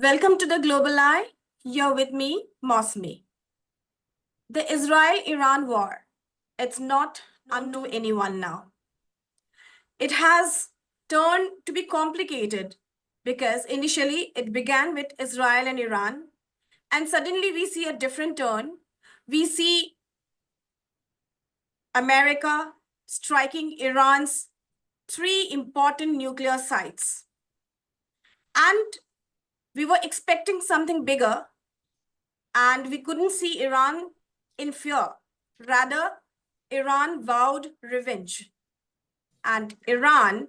Welcome to the Global Eye. You're with me, Mousumi. The Israel-Iran war, it's not unknown to anyone now. It has turned to be complicated because initially it began with Israel and Iran, and suddenly we see a different turn. We see America striking Iran's 3 important nuclear sites. And we were expecting something bigger, and we couldn't see Iran in fear. Rather, Iran vowed revenge, and Iran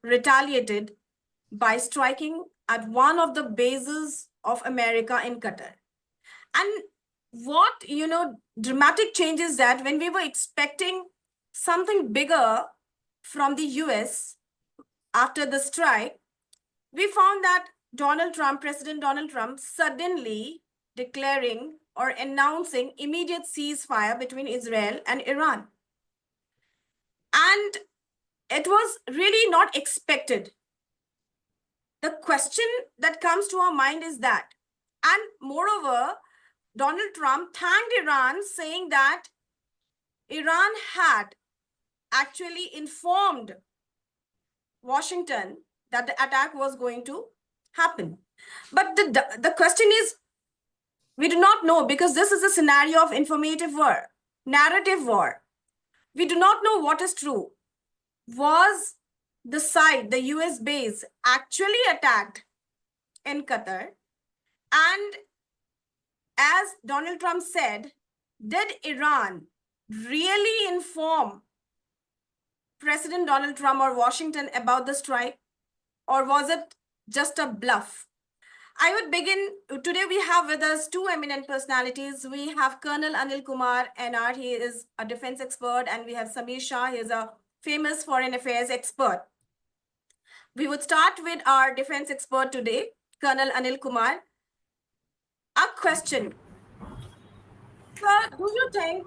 retaliated by striking at one of the bases of America in Qatar. And what, dramatic change is that when we were expecting something bigger from the US after the strike, we found that President Donald Trump, suddenly declaring or announcing immediate ceasefire between Israel and Iran. And it was really not expected. The question that comes to our mind is that, and moreover, Donald Trump thanked Iran, saying that Iran had actually informed Washington that the attack was going to happen. But the question is, we do not know, because this is a scenario of informative war, narrative war. We do not know what is true. Was the site, the US base, actually attacked in Qatar? And as Donald Trump said, did Iran really inform President Donald Trump or Washington about the strike? Or was it just a bluff? I would begin. Today we have with us 2 eminent personalities. We have Colonel Anil Kumar, NR. He is a defense expert. And we have Samir Shah. He is a famous foreign affairs expert. We would start with our defense expert today, Colonel Anil Kumar. A question. Sir, do you think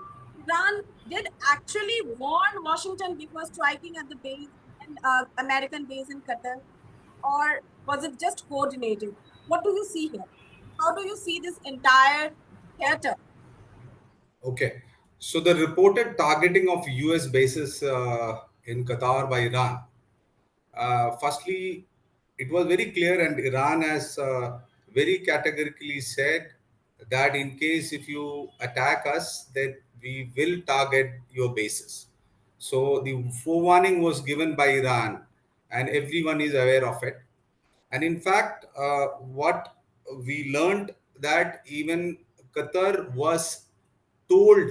Iran did actually warn Washington before striking at the base, American base in Qatar? Or was it just coordinated? What do you see here? How do you see this entire theater? Okay, so the reported targeting of US bases in Qatar by Iran. Firstly, it was very clear, and Iran has very categorically said that in case if you attack us, that we will target your bases. So the forewarning was given by Iran, and everyone is aware of it. And in fact, what we learned that even Qatar was told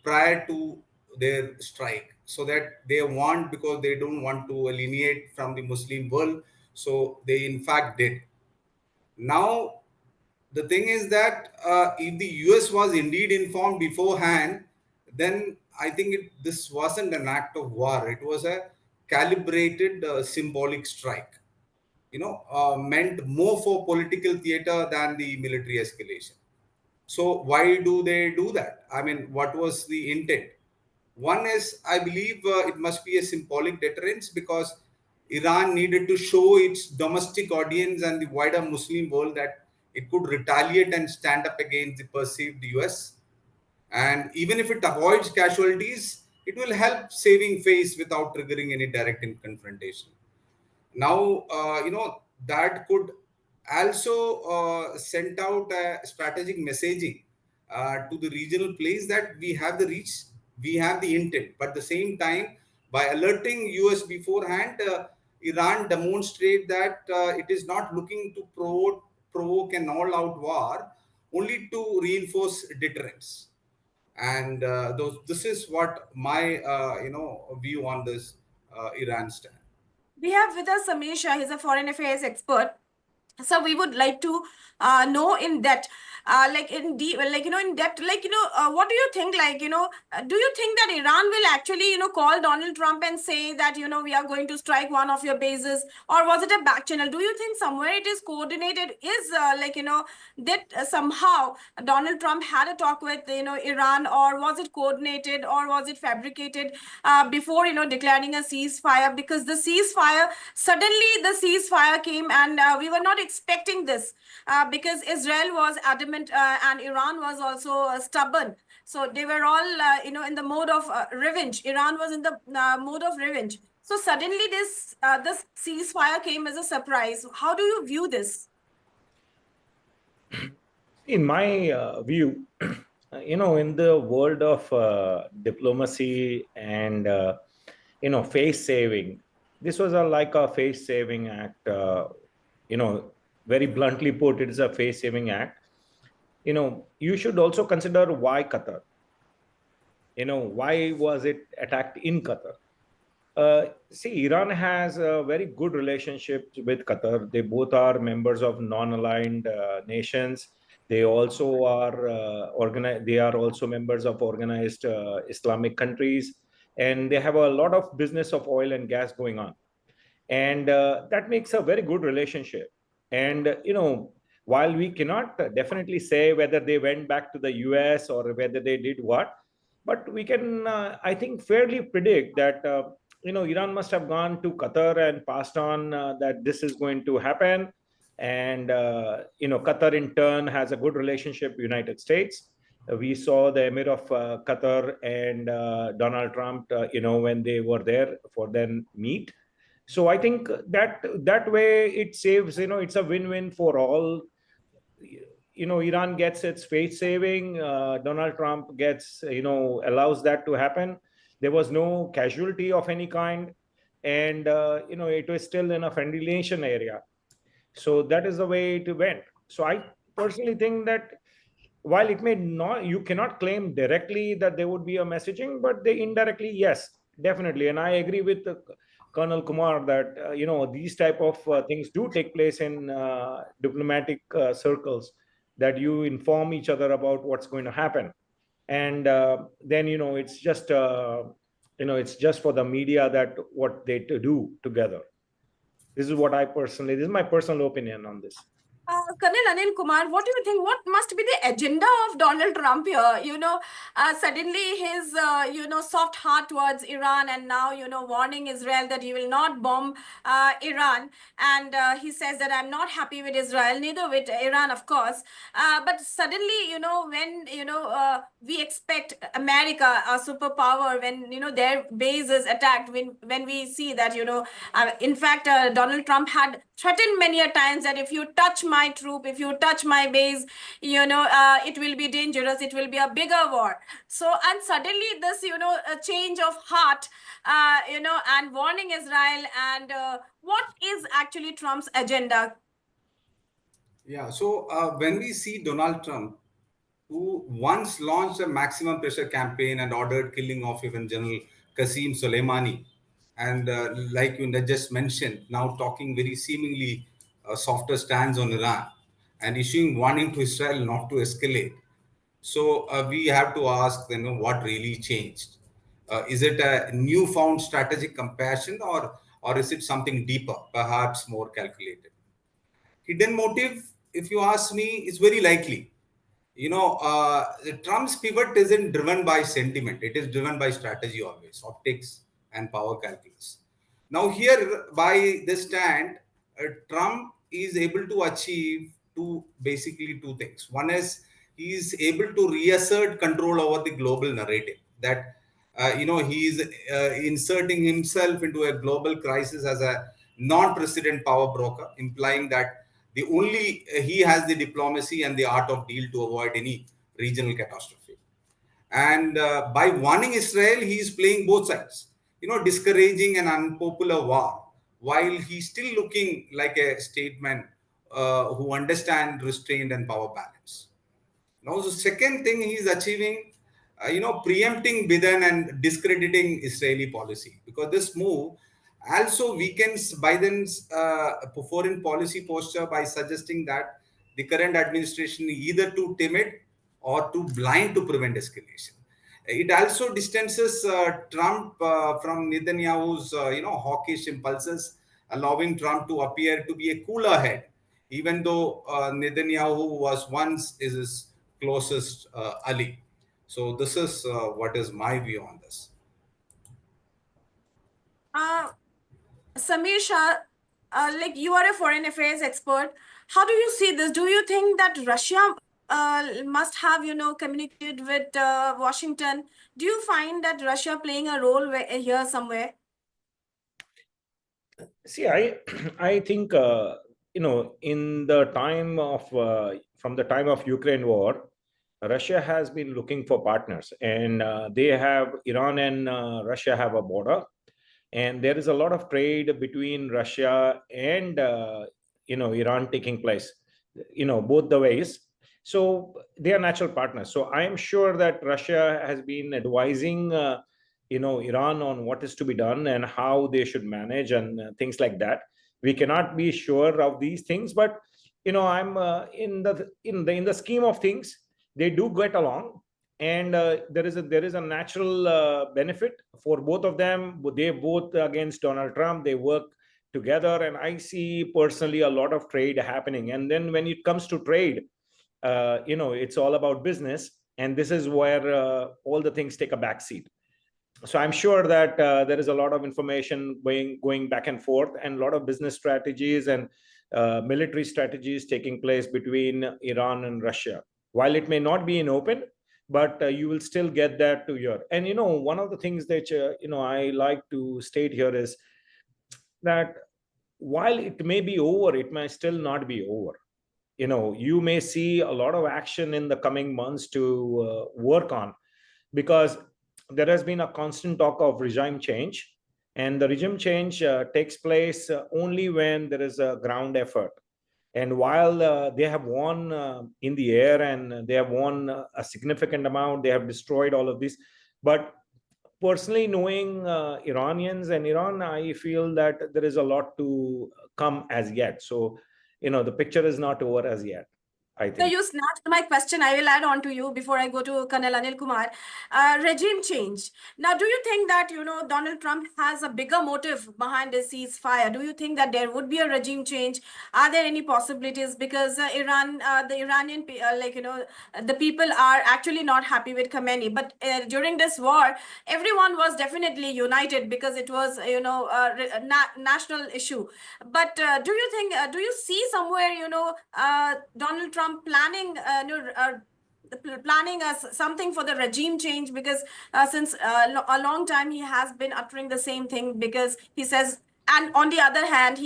prior to their strike, so that they want, because they don't want to alienate from the Muslim world. So they in fact did. Now, the thing is that if the US was indeed informed beforehand, then I think this wasn't an act of war. It was a calibrated symbolic strike, meant more for political theater than the military escalation. So why do they do that? I mean, what was the intent? One is, I believe, it must be a symbolic deterrence, because Iran needed to show its domestic audience and the wider Muslim world that it could retaliate and stand up against the perceived US. And even if it avoids casualties, it will help saving face without triggering any direct confrontation. Now, that could also send out a strategic messaging to the regional place that we have the reach, we have the intent. But at the same time, by alerting US beforehand, Iran demonstrate that it is not looking to provoke an all-out war, only to reinforce deterrence. And this is what my view on this Iran stand. We have with us Samir Shah. He's a foreign affairs expert. So we would like to know in depth, in depth, what do you think, do you think that Iran will actually, call Donald Trump and say that, we are going to strike one of your bases, or was it a back channel? Do you think somewhere it is coordinated? Is that somehow Donald Trump had a talk with, Iran, or was it coordinated, or was it fabricated before, declaring a ceasefire? Because the ceasefire, suddenly the ceasefire came, and we were not expecting this because Israel was adamant and Iran was also stubborn. So they were all, in the mode of revenge. Iran was in the mode of revenge. So suddenly this ceasefire came as a surprise. How do you view this? In my view, in the world of diplomacy and face saving, this was like a face saving act. Very bluntly put, it is a face saving act. You should also consider why Qatar. Why was it attacked in Qatar? See, Iran has a very good relationship with Qatar. They both are members of non-aligned nations. They also are organized. They are also members of organized Islamic countries, and they have a lot of business of oil and gas going on, and that makes a very good relationship. And while we cannot definitely say whether they went back to the US or whether they did what, but we can, I think, fairly predict that Iran must have gone to Qatar and passed on that this is going to happen. And Qatar in turn has a good relationship with United States. We saw the Emir of Qatar and Donald Trump, when they were there for their meet. So I think that way it saves, it's a win-win for all. Iran gets its face saving. Donald Trump gets, allows that to happen. There was no casualty of any kind, and it was still in a friendly nation area. So that is the way it went. So I personally think that while it may not, you cannot claim directly that there would be a messaging, but they indirectly, yes, definitely. And I agree with Colonel Kumar that these type of things do take place in diplomatic circles, that you inform each other about what's going to happen, and then it's just for the media that what they to do together. This is my personal opinion on this. Colonel Anil Kumar, what do you think? What must be the agenda of Donald Trump here? Suddenly his, soft heart towards Iran, and now, warning Israel that he will not bomb Iran. And he says that I'm not happy with Israel, neither with Iran, of course. But suddenly, when, we expect America, a superpower, when, their base is attacked, when we see that, in fact, Donald Trump had threatened many a times that if you touch my troop, if you touch my base, it will be dangerous, it will be a bigger war. So, and suddenly this, a change of heart, and warning Israel, and what is actually Trump's agenda? Yeah, so when we see Donald Trump, who once launched a maximum pressure campaign and ordered killing of even General Qasim Soleimani, and like you just mentioned, now talking very seemingly softer stance on Iran and issuing warning to Israel not to escalate. So we have to ask, what really changed? Is it a newfound strategic compassion, or is it something deeper, perhaps more calculated? Hidden motive, if you ask me, is very likely. Trump's pivot isn't driven by sentiment, it is driven by strategy always, optics and power calculus. Now, here by this stand, Trump is able to achieve basically two things. One is he is able to reassert control over the global narrative, that he is inserting himself into a global crisis as a non-president power broker, implying that the only he has the diplomacy and the art of deal to avoid any regional catastrophe. And by warning Israel, he is playing both sides, discouraging an unpopular war, while he's still looking like a statesman who understands restraint and power balance. Now, the second thing he's achieving, preempting Biden and discrediting Israeli policy, because this move also weakens Biden's foreign policy posture by suggesting that the current administration is either too timid or too blind to prevent escalation. It also distances Trump from Netanyahu's, hawkish impulses, allowing Trump to appear to be a cooler head, even though Netanyahu was once his closest ally. So this is what is my view on this. Samir Shah, like you are a foreign affairs expert. How do you see this? Do you think that Russia must have, communicated with Washington? Do you find that Russia playing a role here somewhere? See, I I think in the time of from the time of Ukraine war, Russia has been looking for partners, and they have Iran and Russia have a border, and there is a lot of trade between Russia and Iran taking place, both the ways. So they are natural partners. So I am sure that Russia has been advising Iran on what is to be done and how they should manage and things like that. We cannot be sure of these things, but I'm in the scheme of things, they do get along, and there is a natural benefit for both of them. They both against Donald Trump, they work together, and I see personally a lot of trade happening. And then when it comes to trade, it's all about business, and this is where all the things take a backseat. So I'm sure that there is a lot of information going back and forth, and a lot of business strategies and military strategies taking place between Iran and Russia. While it may not be in open, but you will still get that to your. And one of the things that I like to state here is that while it may be over, it may still not be over. You may see a lot of action in the coming months to work on, because there has been a constant talk of regime change, and the regime change takes place only when there is a ground effort. And while they have won in the air, and they have won a significant amount, they have destroyed all of this. But personally, knowing Iranians and Iran, I feel that there is a lot to come as yet. So, the picture is not over as yet, I So think. you snatched my question. I will add on to you before I go to Colonel Anil Kumar. Regime change. Now, do you think that, Donald Trump has a bigger motive behind this ceasefire? Do you think that there would be a regime change? Are there any possibilities? Because the Iranian, the people are actually not happy with Khamenei. But during this war, everyone was definitely united because it was, a national issue. But do you see somewhere, Donald Trump planning, something for the regime change? Because since a long time he has been uttering the same thing, because he says, and on the other hand,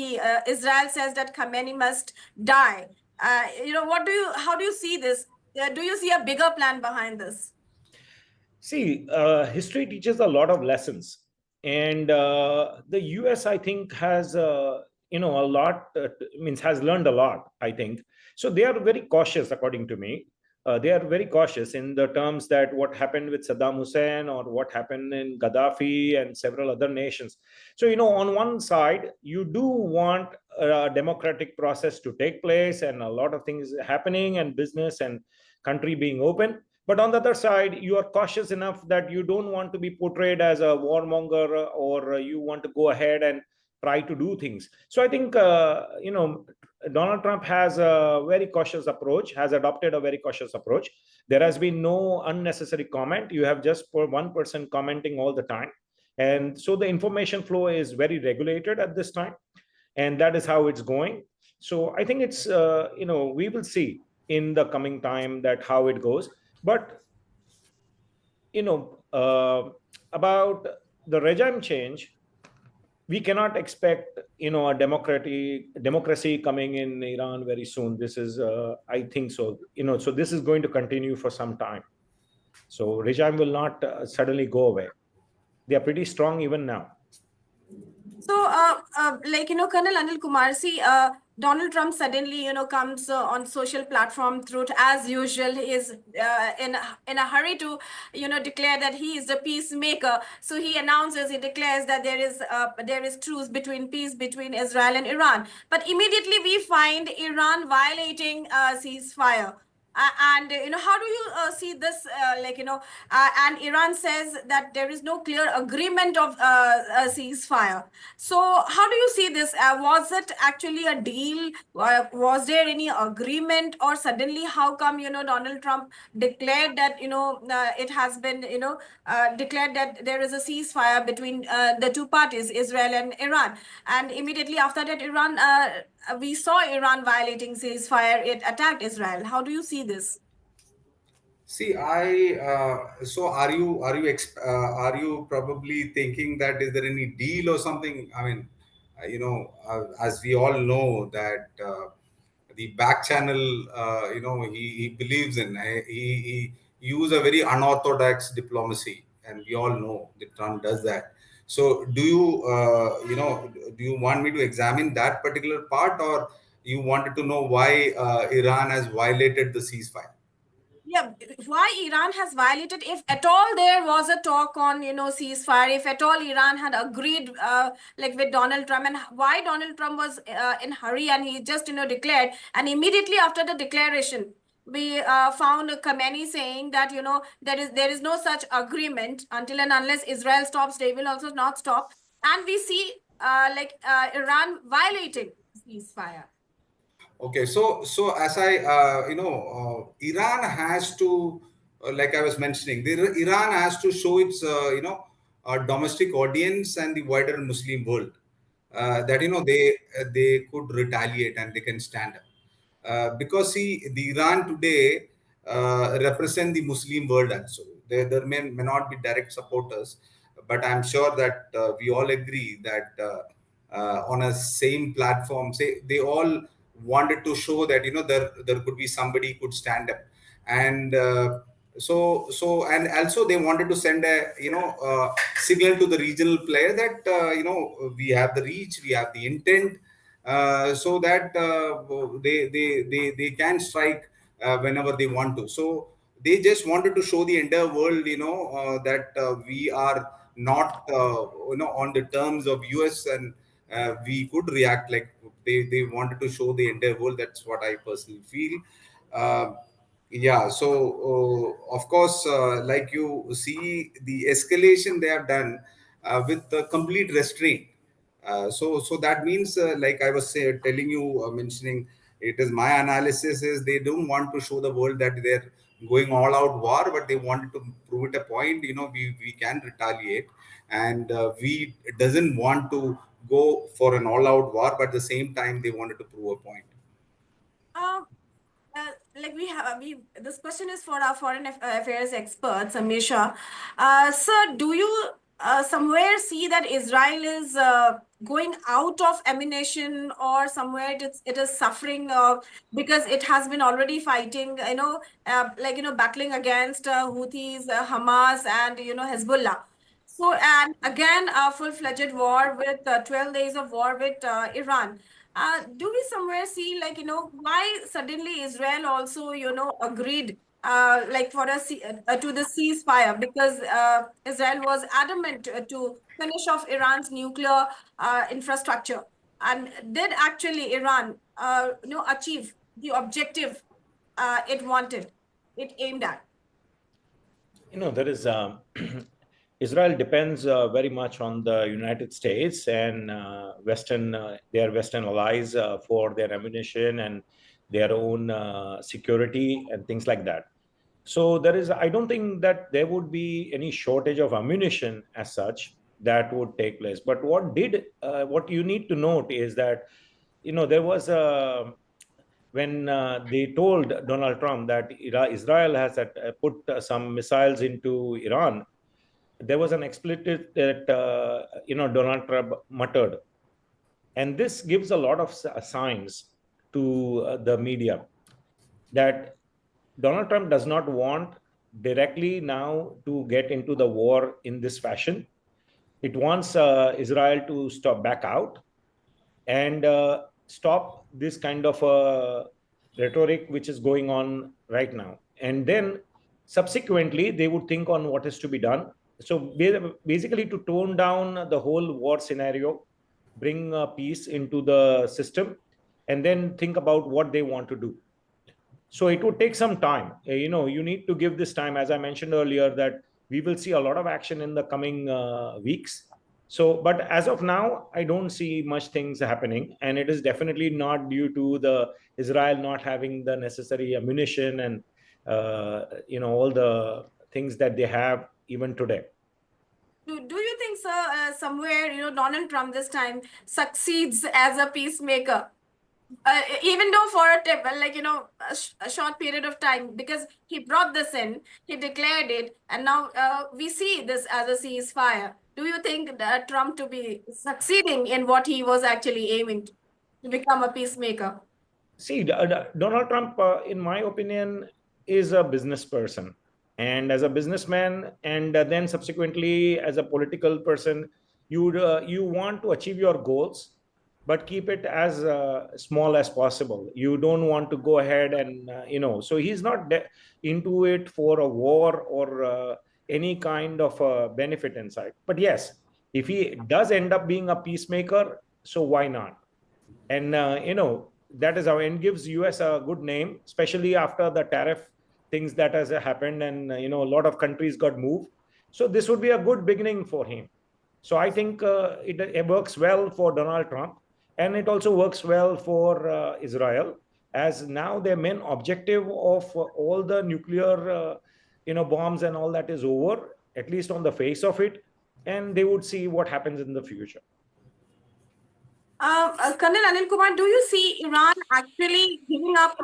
Israel says that Khamenei must die. How do you see this? Do you see a bigger plan behind this? See, history teaches a lot of lessons, and the US, I think, has a lot means has learned a lot, I think. So they are very cautious, according to me. They are very cautious in the terms that what happened with Saddam Hussein, or what happened in Gaddafi and several other nations. So on one side, you do want a democratic process to take place, and a lot of things happening, and business and country being open. But on the other side, you are cautious enough that you don't want to be portrayed as a warmonger, or you want to go ahead and try to do things. So I think Donald Trump has a very cautious approach, has adopted a very cautious approach. There has been no unnecessary comment. You have just one person commenting all the time, and so the information flow is very regulated at this time, and that is how it's going. So I think it's we will see in the coming time that how it goes. But about the regime change, we cannot expect a democracy coming in Iran very soon. This is I think so. So this is going to continue for some time. So regime will not suddenly go away. They are pretty strong even now. So, Colonel Anil Kumar, see, Donald Trump suddenly, comes on social platform through, as usual, he is in a hurry to, declare that he is the peacemaker. So he declares that there is truce peace between Israel and Iran. But immediately we find Iran violating ceasefire. And how do you see this, and Iran says that there is no clear agreement of a ceasefire. So how do you see this? Was it actually a deal? Was there any agreement, or suddenly how come Donald Trump declared that it has been declared that there is a ceasefire between the two parties, Israel and Iran, and immediately after that we saw Iran violating ceasefire. It attacked Israel. How do you see this? See, I so are you probably thinking that is there any deal or something? I mean, as we all know that the back channel, he believes in. He use a very unorthodox diplomacy, and we all know that Trump does that. So, do you want me to examine that particular part, or you wanted to know why Iran has violated the ceasefire? Yeah, why Iran has violated, if at all there was a talk on, ceasefire, if at all Iran had agreed, like with Donald Trump, and why Donald Trump was in hurry and he just, declared, and immediately after the declaration, we found Kamini saying that, there is no such agreement until and unless Israel stops, they will also not stop, and we see Iran violating ceasefire. Okay, so as I Iran has to, like I was mentioning, Iran has to show its domestic audience and the wider Muslim world that they could retaliate and they can stand up, because see the Iran today represent the Muslim world also. There may not be direct supporters, but I'm sure that we all agree that on a same platform, say they all wanted to show that there could be somebody could stand up, and and also they wanted to send a signal to the regional player that we have the reach, we have the intent, so that they can strike whenever they want to. So they just wanted to show the entire world, that we are not, on the terms of US, and we could react like they wanted to show the entire world. That's what I personally feel. Uh, yeah. So of course, like you see, the escalation they have done with the complete restraint. So that means, like I was telling you, mentioning, it is my analysis is they don't want to show the world that they're going all out war, but they wanted to prove it a point. We can retaliate, and we doesn't want to go for an all out war, but at the same time they wanted to prove a point. Uh, like we this question is for our foreign affairs experts, Amisha. Sir, do you somewhere see that Israel is going out of ammunition, or somewhere it is suffering because it has been already fighting, battling against Houthis, Hamas, and Hezbollah. So, and again, a full-fledged war with 12 days of war with Iran. Do we somewhere see, why suddenly Israel also, agreed, to the ceasefire? Because Israel was adamant to finish off Iran's nuclear infrastructure. And did actually Iran, achieve the objective it wanted, it aimed at? There is Israel depends very much on the United States and their Western allies for their ammunition and their own security and things like that. So I don't think that there would be any shortage of ammunition as such that would take place. But what you need to note is that, there was when they told Donald Trump that Israel has put some missiles into Iran, there was an expletive that Donald Trump muttered, and this gives a lot of signs to the media that Donald Trump does not want directly now to get into the war in this fashion. It wants Israel to stop back out and stop this kind of rhetoric which is going on right now. And then subsequently, they would think on what is to be done. So basically, to tone down the whole war scenario, bring peace into the system, and then think about what they want to do. So it would take some time. You need to give this time, as I mentioned earlier, that we will see a lot of action in the coming weeks. So, but as of now, I don't see much things happening, and it is definitely not due to the Israel not having the necessary ammunition and all the things that they have even today. Do you think, sir, somewhere, Donald Trump this time succeeds as a peacemaker? Even though for a tip, like, a short period of time, because he brought this in, he declared it, and now we see this as a ceasefire. Do you think that Trump to be succeeding in what he was actually aiming to become a peacemaker? See, Donald Trump, in my opinion, is a business person. And as a businessman, and then subsequently as a political person, you want to achieve your goals, but keep it as small as possible. You don't want to go ahead and, so he's not into it for a war or any kind of benefit inside. But yes, if he does end up being a peacemaker, so why not? And that is how, and gives us a good name, especially after the tariff things that has happened, and a lot of countries got moved. So this would be a good beginning for him. So I think it works well for Donald Trump, and it also works well for Israel, as now their main objective of all the nuclear bombs and all that is over, at least on the face of it, and they would see what happens in the future. Colonel Anil Kumar, do you see Iran actually giving up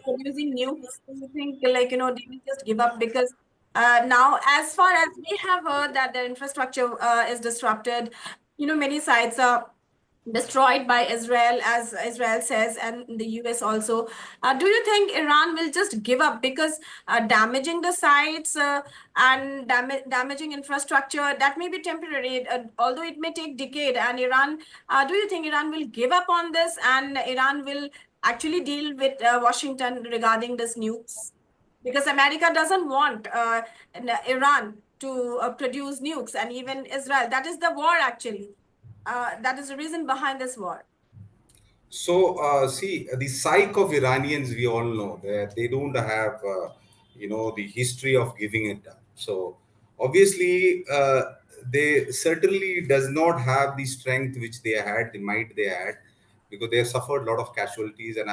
producing nukes? Do you think, like, they will just give up? Because now, as far as we have heard that their infrastructure is disrupted, many sites are destroyed by Israel, as Israel says, and the US also. Do you think Iran will just give up because damaging the sites and damaging infrastructure, that may be temporary, although it may take decade, and Iran, do you think Iran will give up on this and Iran will actually deal with Washington regarding this nukes? Because America doesn't want Iran to produce nukes, and even Israel. That is the war, actually. That is the reason behind this war. So, see, the psyche of Iranians, we all know that they don't have, the history of giving it up. So, obviously, they certainly does not have the strength which they had, the might they had, because they have suffered a lot of casualties. And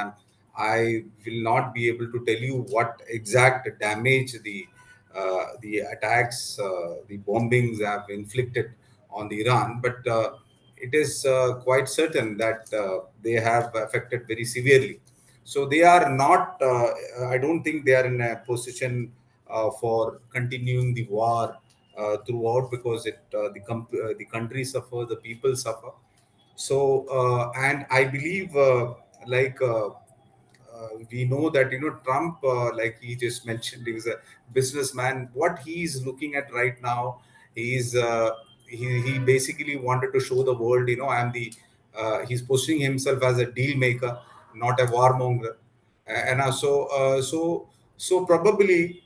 I will not be able to tell you what exact damage the attacks, the bombings have inflicted on the Iran, but. It is quite certain that they have affected very severely. So they are not, I don't think they are in a position for continuing the war throughout, because the country suffer, the people suffer. So, and I believe, like, we know that Trump, like he just mentioned, he was a businessman. What he's looking at right now, he's he basically wanted to show the world, I'm the he's positioning himself as a deal maker, not a warmonger. And so probably,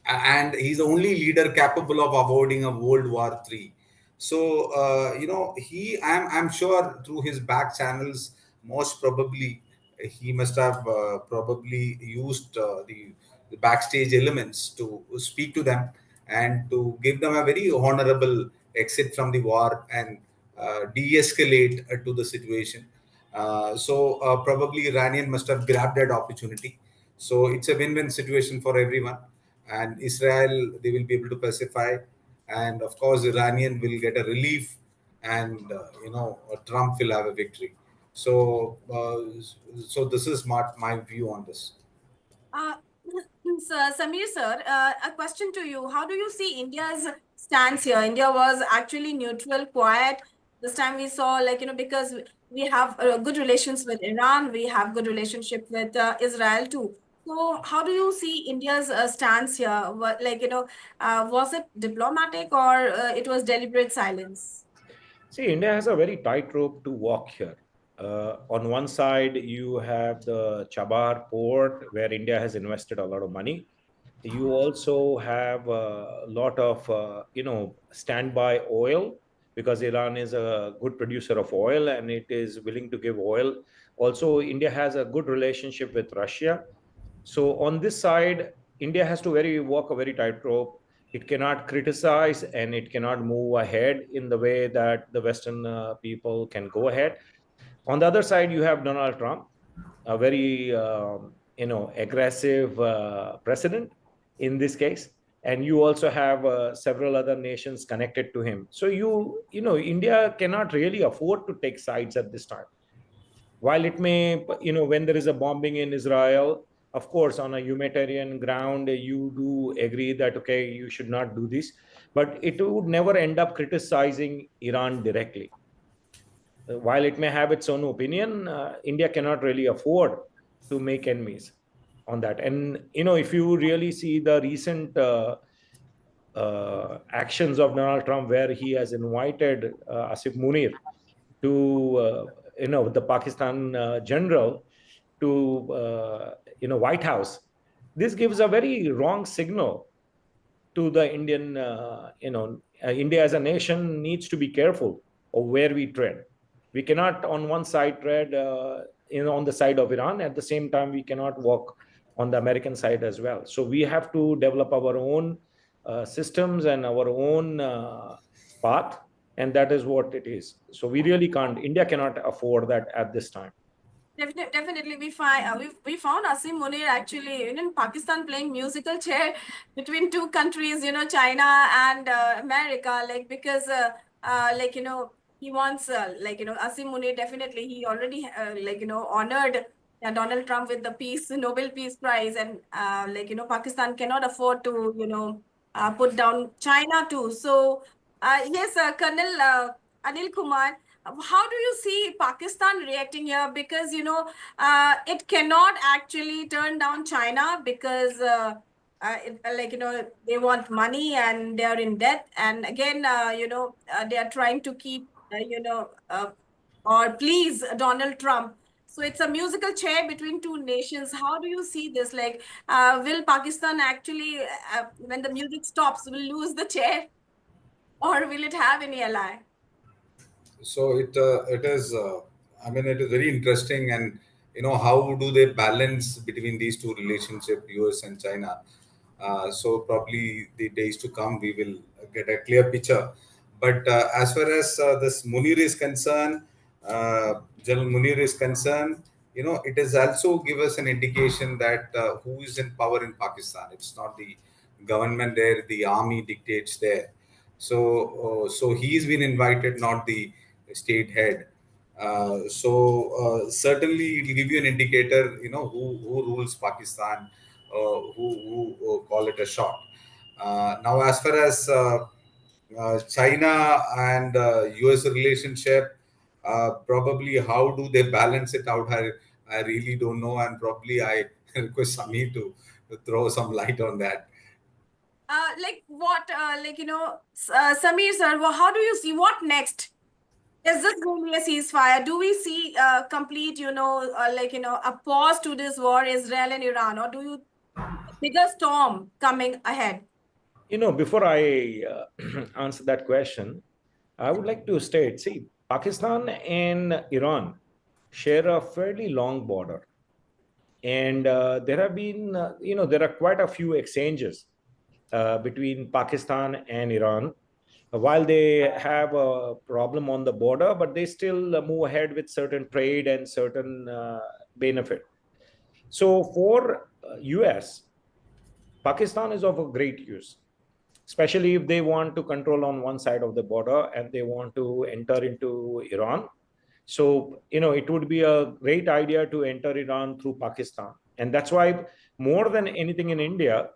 and he's the only leader capable of avoiding a World War III. So I'm sure through his back channels, most probably he must have probably used the backstage elements to speak to them and to give them a very honorable exit from the war and de-escalate to the situation. So probably Iranian must have grabbed that opportunity. So it's a win-win situation for everyone, and Israel, they will be able to pacify, and of course Iranian will get a relief, and Trump will have a victory. So so this is my view on this. Uh, Samir sir, a question to you. How do you see India's stance here? India was actually neutral, quiet. This time we saw, like, because we have good relations with Iran, we have good relationship with Israel too. So how do you see India's stance here? What, like, was it diplomatic or it was deliberate silence? See, India has a very tight rope to walk here. On one side, you have the Chabar port, where India has invested a lot of money. You also have a lot of, standby oil, because Iran is a good producer of oil and it is willing to give oil. Also, India has a good relationship with Russia. So on this side, India has to walk a very tightrope. It cannot criticize and it cannot move ahead in the way that the Western people can go ahead. On the other side, you have Donald Trump, a very aggressive president in this case, and you also have several other nations connected to him. So India cannot really afford to take sides at this time. While it may, when there is a bombing in Israel, of course, on a humanitarian ground, you do agree that, okay, you should not do this, but it would never end up criticizing Iran directly. While it may have its own opinion, India cannot really afford to make enemies on that. And, if you really see the recent actions of Donald Trump, where he has invited Asif Munir to the Pakistan general to White House. This gives a very wrong signal to the Indian. India as a nation needs to be careful of where we tread. We cannot on one side tread on the side of Iran. At the same time, we cannot walk on the American side as well. So we have to develop our own systems and our own path, and that is what it is. So we really can't. India cannot afford that at this time. Definitely, we found Asim Munir actually in Pakistan playing musical chair between two countries, China and America, because he wants Asim Munir, definitely he already honored Donald Trump with the Nobel Peace Prize, and Pakistan cannot afford to put down China too. So yes, Colonel Anil Kumar, how do you see Pakistan reacting here? Because it cannot actually turn down China because they want money and they are in debt, and again they are trying to keep or please Donald Trump. So it's a musical chair between two nations. How do you see this? Will Pakistan actually, when the music stops, will lose the chair, or will it have any ally? So it is. I mean, it is very interesting, and how do they balance between these two relationships, US and China? So probably the days to come, we will get a clear picture. But as far as this Munir is concerned, General Munir is concerned, it has also give us an indication that who is in power in Pakistan. It's not the government there; the army dictates there. So he's been invited, not the state head. Certainly, it will give you an indicator, who rules Pakistan, who call it a shot. Now, as far as China and US relationship, probably how do they balance it out? I really don't know, and probably I request Sami to throw some light on that. Samir sir, how do you see what next? Is this going to be a ceasefire? Do we see complete, a pause to this war, Israel and Iran, or do you bigger storm coming ahead? Before I answer that question, I would like to state, see, Pakistan and Iran share a fairly long border. And there have been, there are quite a few exchanges between Pakistan and Iran. While they have a problem on the border, but they still move ahead with certain trade and certain benefit. So for US, Pakistan is of a great use, especially if they want to control on one side of the border and they want to enter into Iran. So, it would be a great idea to enter Iran through Pakistan. And that's why, more than anything in India,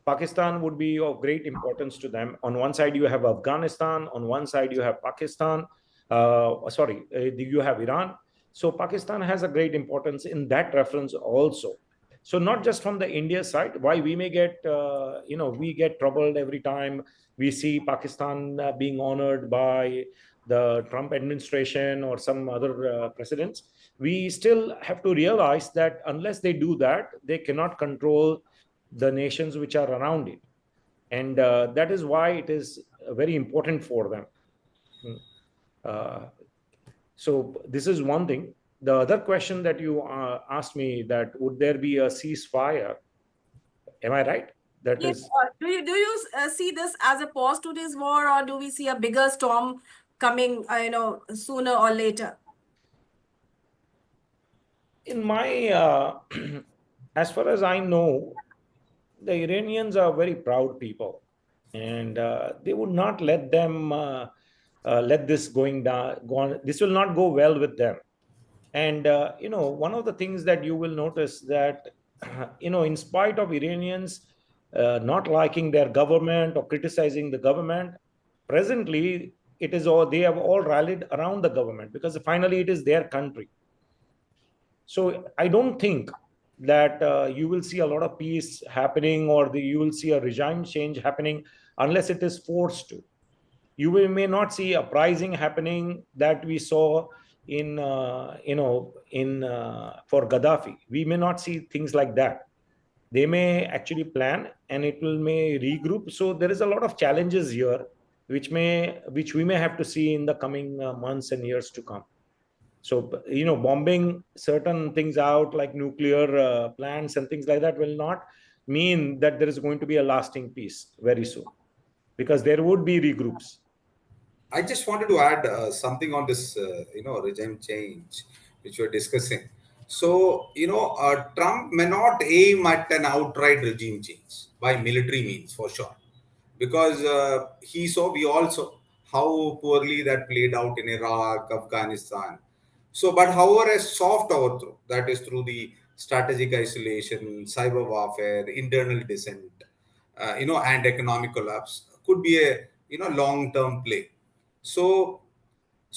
Pakistan would be of great importance to them. On one side, you have Afghanistan. On one side, you have Pakistan. You have Iran. So Pakistan has a great importance in that reference also. So not just from the India side, why we may get, we get troubled every time we see Pakistan being honored by the Trump administration or some other presidents. We still have to realize that unless they do that, they cannot control the nations which are around it. And that is why it is very important for them. So this is one thing. the other question that you asked me, that would there be a ceasefire? Am I right? That Yes. is. Do you see this as a pause to this war, or do we see a bigger storm coming, sooner or later? In my, as far as I know, the Iranians are very proud people, and they would not let them let this going down. Go on. This will not go well with them. And one of the things that you will notice that in spite of Iranians not liking their government or criticizing the government, presently it is all, they have all rallied around the government because finally it is their country. So I don't think that you will see a lot of peace happening, or you will see a regime change happening unless it is forced to. May not see uprising happening that we saw in for Gaddafi. We may not see things like that. They may actually plan, and it will may regroup. So there is a lot of challenges here, which we may have to see in the coming months and years to come. So, bombing certain things out like nuclear plants and things like that will not mean that there is going to be a lasting peace very soon, because there would be regroups. I just wanted to add something on this, regime change, which we're discussing. So, Trump may not aim at an outright regime change by military means, for sure, because we all saw how poorly that played out in Iraq, Afghanistan. So, but however, a soft overthrow, that is through the strategic isolation, cyber warfare, internal dissent, and economic collapse, could be a long-term play. So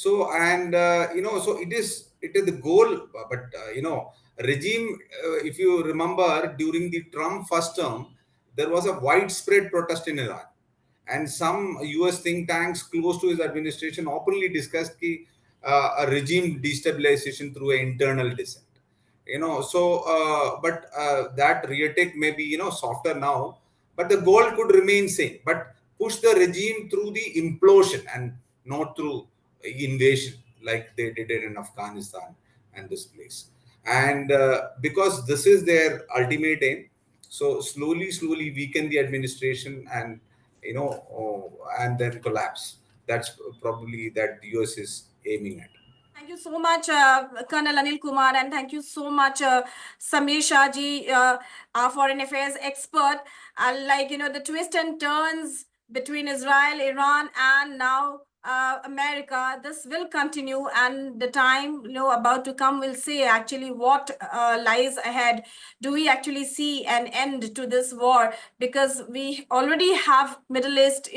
and so it is the goal, but regime, if you remember, during the Trump first term there was a widespread protest in Iran, and some US think tanks close to his administration openly discussed a regime destabilization through an internal dissent. But that rhetoric may be softer now, but the goal could remain same, but push the regime through the implosion and not through invasion like they did it in Afghanistan and this place. And because this is their ultimate aim, so slowly weaken the administration and and then collapse. That's probably that the US is aiming at. Thank you so much, Colonel Anil Kumar, and thank you so much, Samir Shahji, our foreign affairs expert. The twists and turns between Israel, Iran, and now America, this will continue, and the time about to come will say actually what lies ahead. Do we actually see an end to this war? Because we already have Middle East,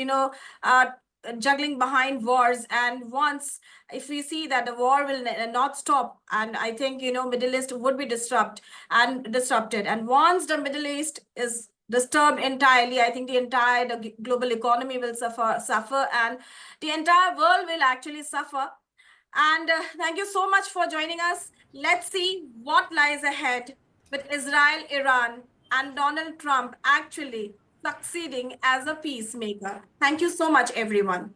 juggling behind wars, and once if we see that the war will not stop, and I think Middle East would be disrupted, and once the Middle East is disturbed entirely, I think the global economy will suffer, and the entire world will actually suffer. And thank you so much for joining us. Let's see what lies ahead with Israel, Iran, and Donald Trump actually succeeding as a peacemaker. Thank you so much, everyone.